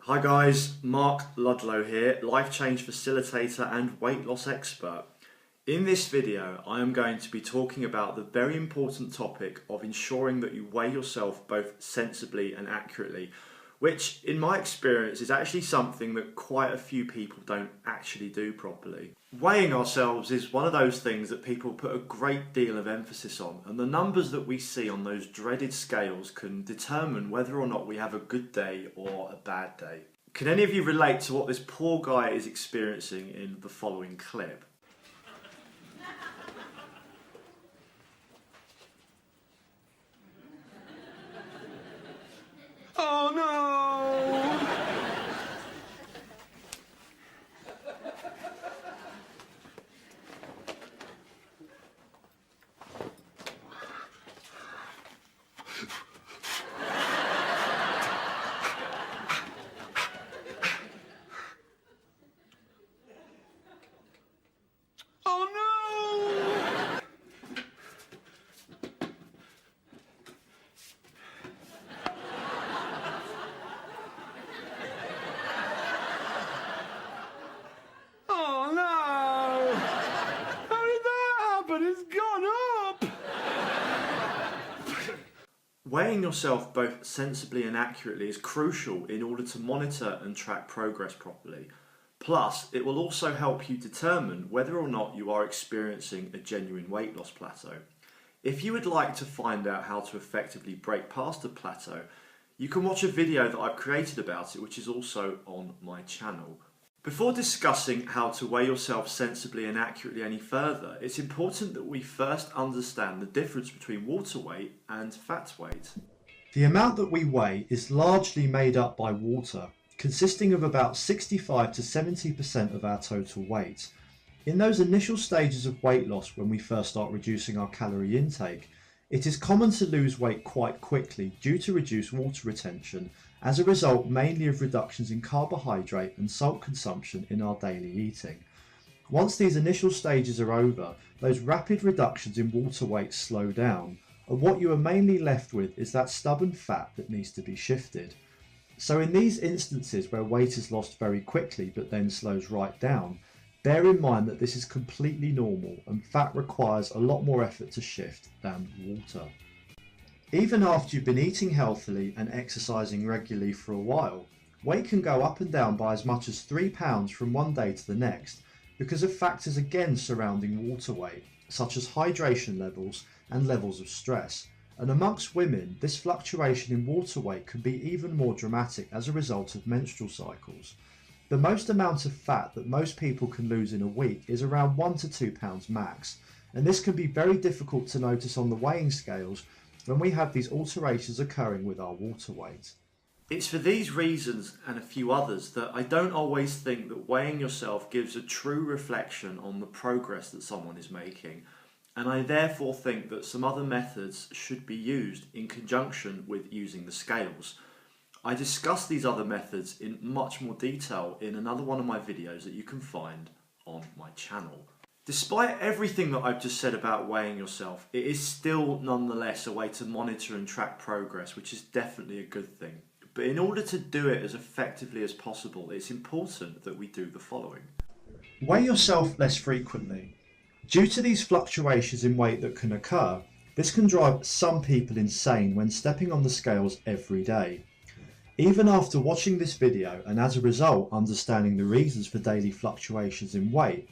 Hi guys, Mark Ludlow here, life change facilitator and weight loss expert. In this video, I am going to be talking about the very important topic of ensuring that you weigh yourself both sensibly and accurately, which in my experience is actually something that quite a few people don't actually do properly. Weighing ourselves is one of those things that people put a great deal of emphasis on, and the numbers that we see on those dreaded scales can determine whether or not we have a good day or a bad day. Can any of you relate to what this poor guy is experiencing in the following clip? Oh no! Oh no! Oh no! How did that happen? It's gone up! Weighing yourself both sensibly and accurately is crucial in order to monitor and track progress properly. Plus, it will also help you determine whether or not you are experiencing a genuine weight loss plateau. If you would like to find out how to effectively break past a plateau, you can watch a video that I've created about it, which is also on my channel. Before discussing how to weigh yourself sensibly and accurately any further, it's important that we first understand the difference between water weight and fat weight. The amount that we weigh is largely made up by water, consisting of about 65 to 70% of our total weight. In those initial stages of weight loss, when we first start reducing our calorie intake, it is common to lose weight quite quickly due to reduced water retention, as a result mainly of reductions in carbohydrate and salt consumption in our daily eating. Once these initial stages are over, those rapid reductions in water weight slow down, and what you are mainly left with is that stubborn fat that needs to be shifted. So in these instances where weight is lost very quickly but then slows right down, bear in mind that this is completely normal and fat requires a lot more effort to shift than water. Even after you've been eating healthily and exercising regularly for a while, weight can go up and down by as much as 3 pounds from one day to the next because of factors again surrounding water weight, such as hydration levels and levels of stress. And amongst women, this fluctuation in water weight can be even more dramatic as a result of menstrual cycles. The most amount of fat that most people can lose in a week is around 1 to 2 pounds max, and this can be very difficult to notice on the weighing scales when we have these alterations occurring with our water weight. It's for these reasons and a few others that I don't always think that weighing yourself gives a true reflection on the progress that someone is making, and I therefore think that some other methods should be used in conjunction with using the scales. I discuss these other methods in much more detail in another one of my videos that you can find on my channel. Despite everything that I've just said about weighing yourself, it is still nonetheless a way to monitor and track progress, which is definitely a good thing. But in order to do it as effectively as possible, it's important that we do the following. Weigh yourself less frequently. Due to these fluctuations in weight that can occur, this can drive some people insane when stepping on the scales every day. Even after watching this video and as a result understanding the reasons for daily fluctuations in weight,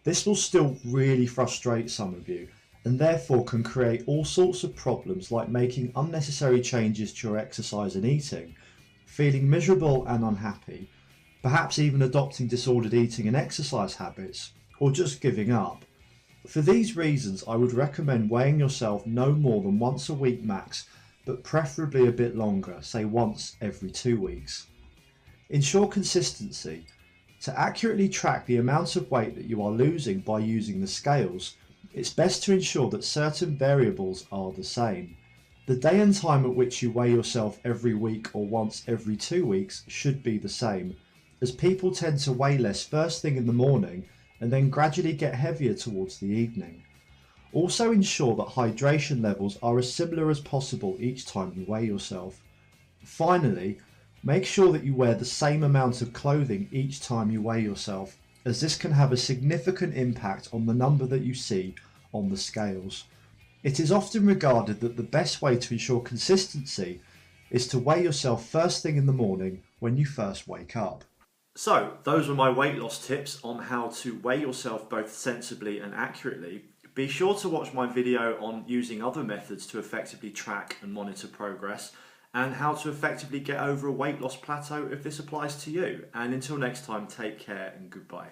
this will still really frustrate some of you and therefore can create all sorts of problems like making unnecessary changes to your exercise and eating, feeling miserable and unhappy, perhaps even adopting disordered eating and exercise habits, or just giving up. For these reasons, I would recommend weighing yourself no more than once a week max, but preferably a bit longer, say once every 2 weeks. Ensure consistency. To accurately track the amount of weight that you are losing by using the scales, it's best to ensure that certain variables are the same. The day and time at which you weigh yourself every week or once every 2 weeks should be the same, as people tend to weigh less first thing in the morning and then gradually get heavier towards the evening. Also ensure that hydration levels are as similar as possible each time you weigh yourself. Finally, Make sure that you wear the same amount of clothing each time you weigh yourself, as this can have a significant impact on the number that you see on the scales. It is often regarded that the best way to ensure consistency is to weigh yourself first thing in the morning when you first wake up. So, those were my weight loss tips on how to weigh yourself both sensibly and accurately. Be sure to watch my video on using other methods to effectively track and monitor progress, and how to effectively get over a weight loss plateau if this applies to you. And until next time, take care and goodbye.